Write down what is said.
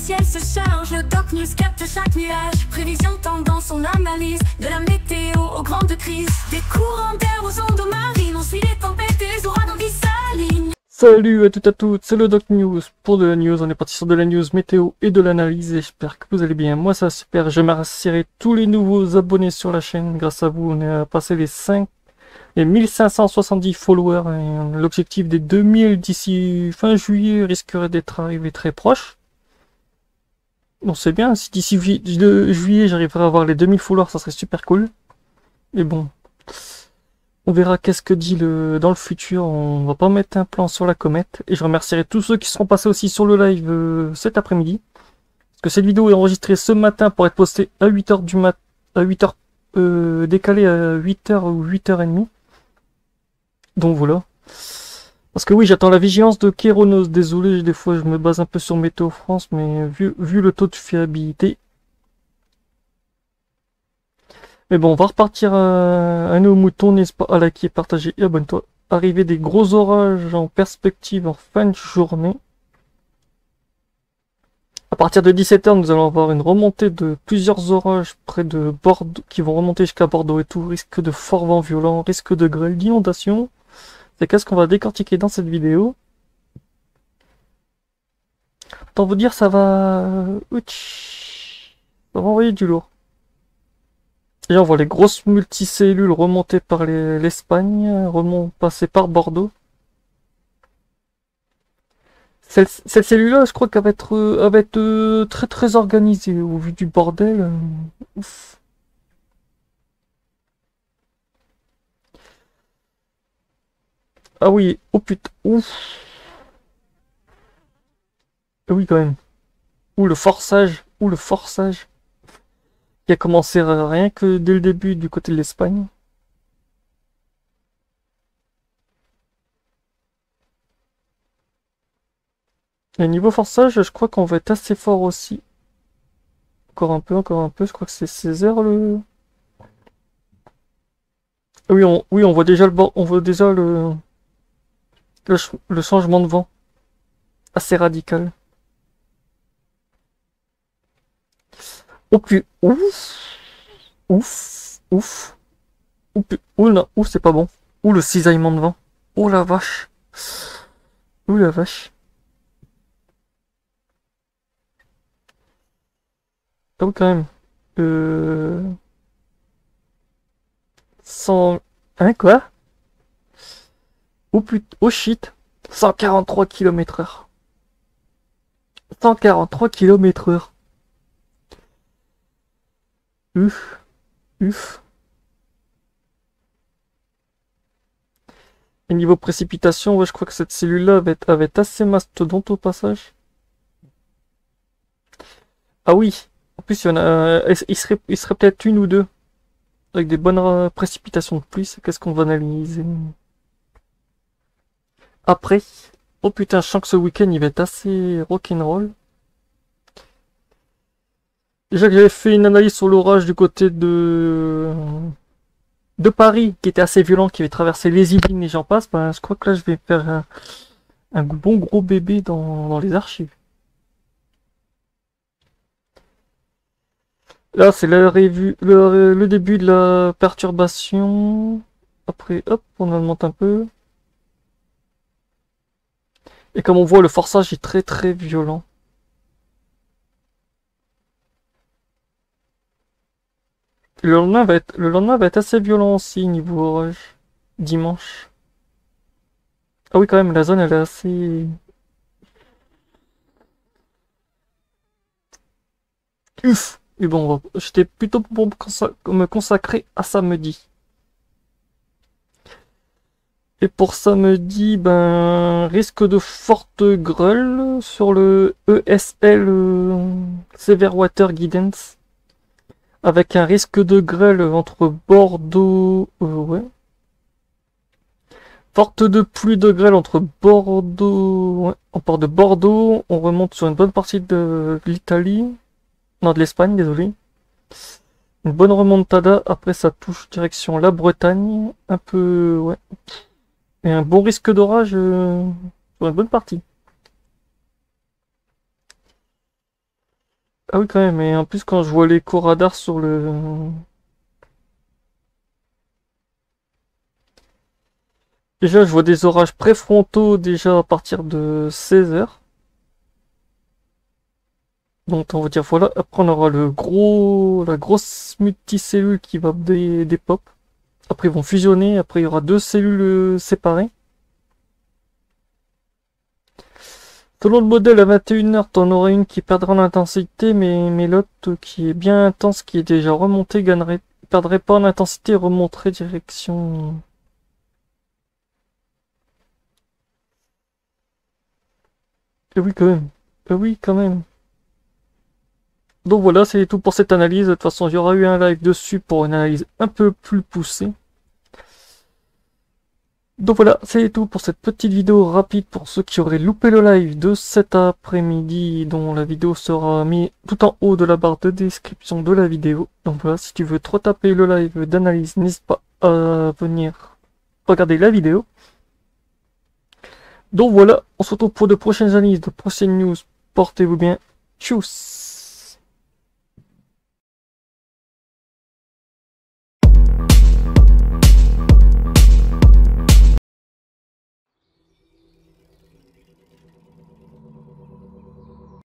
ciel se charge, le Doc News capte chaque nuage. Prévision, tendance, on analyse. De la météo aux grandes crises. Des courants d'air aux ondes marines. On suit les tempêtes et les ouragans qui s'alignent. Salut à toutes et à toutes, c'est le Doc News. Pour de la news, on est parti sur de la news météo et de l'analyse. J'espère que vous allez bien. Moi ça va super, je remercierai tous les nouveaux abonnés sur la chaîne. Grâce à vous, on est passé les 1570 followers. Et l'objectif des 2000 d'ici fin juillet risquerait d'être arrivé très proche. Bon c'est bien, si d'ici juillet j'arriverai à avoir les 2000 followers, ça serait super cool. Mais bon... On verra qu'est-ce que dit dans le futur, on va pas mettre un plan sur la comète. Et je remercierai tous ceux qui seront passés aussi sur le live cet après-midi. Parce que cette vidéo est enregistrée ce matin pour être postée à 8h du mat, à 8h, décalée à 8h ou 8h30. Donc voilà. Parce que oui, j'attends la vigilance de Kéronos. Désolé, des fois je me base un peu sur Météo France, mais vu le taux de fiabilité. Mais bon, on va repartir à nos moutons, n'est-ce pas? À liker, partager et abonne-toi. Arrivée des gros orages en perspective en fin de journée. À partir de 17h, nous allons avoir une remontée de plusieurs orages près de Bordeaux, qui vont remonter jusqu'à Bordeaux et tout. Risque de forts vents violents, risque de grêle, d'inondation. C'est qu'est-ce qu'on va décortiquer dans cette vidéo. Autant vous dire, ça va... Ça va envoyer du lourd. Et on voit les grosses multicellules remonter par l'Espagne, passer par Bordeaux. Cette cellule-là, je crois qu'elle va être très très organisée au vu du bordel. Ouf. Ah oui, oh putain, ouf. Ah oui quand même. Ouh le forçage, ouh le forçage. Qui a commencé rien que dès le début du côté de l'Espagne. Et niveau forçage, je crois qu'on va être assez fort aussi. Encore un peu, je crois que c'est 16 heures le... Oui, on voit déjà le changement de vent. Assez radical. Oh putain, ouf, ouf, ouf, ouh là, ouf c'est pas bon, ouh le cisaillement de vent, oh la vache, ouh la vache. Ah oui quand même, 100, hein quoi? Oh putain, oh shit, 143 km/h, 143 km/h. Ouf, ouf. Et niveau précipitation, ouais, je crois que cette cellule-là va être assez mastodonte au passage. Ah oui, en plus il y en a, il serait peut-être une ou deux, avec des bonnes précipitations de pluie. Qu'est-ce qu'on va analyser après? Oh putain, je sens que ce week-end il va être assez rock'n'roll. Déjà que j'avais fait une analyse sur l'orage du côté de Paris, qui était assez violent, qui avait traversé les Yvelines et j'en passe, ben, je crois que là je vais faire un bon gros bébé dans les archives. Là c'est le début de la perturbation. Après hop, on augmente un peu. Et comme on voit, le forçage est très très violent. Le lendemain va être assez violent aussi niveau orage. Dimanche. Ah oui quand même, la zone elle est assez... Ouf. Et bon, j'étais plutôt pour me consacrer à samedi. Et pour samedi, ben, risque de forte grêle sur le ESL Severe Water Guidance. Avec un risque de grêle entre Bordeaux... ouais. Forte de pluie de grêle entre Bordeaux... Ouais, en port de Bordeaux, on remonte sur une bonne partie de l'Italie. Non, de l'Espagne, désolé. Une bonne remontada, après ça touche direction la Bretagne. Un peu... ouais. Et un bon risque d'orage sur une bonne partie. Ah oui, quand même, et en plus, quand je vois l'écho radar sur le... Déjà, je vois des orages préfrontaux déjà à partir de 16 h. Donc, on va dire, voilà. Après, on aura la grosse multicellule qui va des pop. Après, ils vont fusionner. Après, il y aura deux cellules séparées. Selon le modèle, à 21 h, t'en auras une qui perdra en intensité, mais l'autre qui est bien intense, qui est déjà remontée, perdrait pas en intensité et remonterait direction... Eh oui, quand même. Eh oui, quand même. Donc voilà, c'est tout pour cette analyse. De toute façon, il y aura eu un live dessus pour une analyse un peu plus poussée. Donc voilà, c'est tout pour cette petite vidéo rapide pour ceux qui auraient loupé le live de cet après-midi, dont la vidéo sera mise tout en haut de la barre de description de la vidéo. Donc voilà, si tu veux te retaper le live d'analyse, n'hésite pas à venir regarder la vidéo. Donc voilà, on se retrouve pour de prochaines analyses, de prochaines news. Portez-vous bien. Tchuss!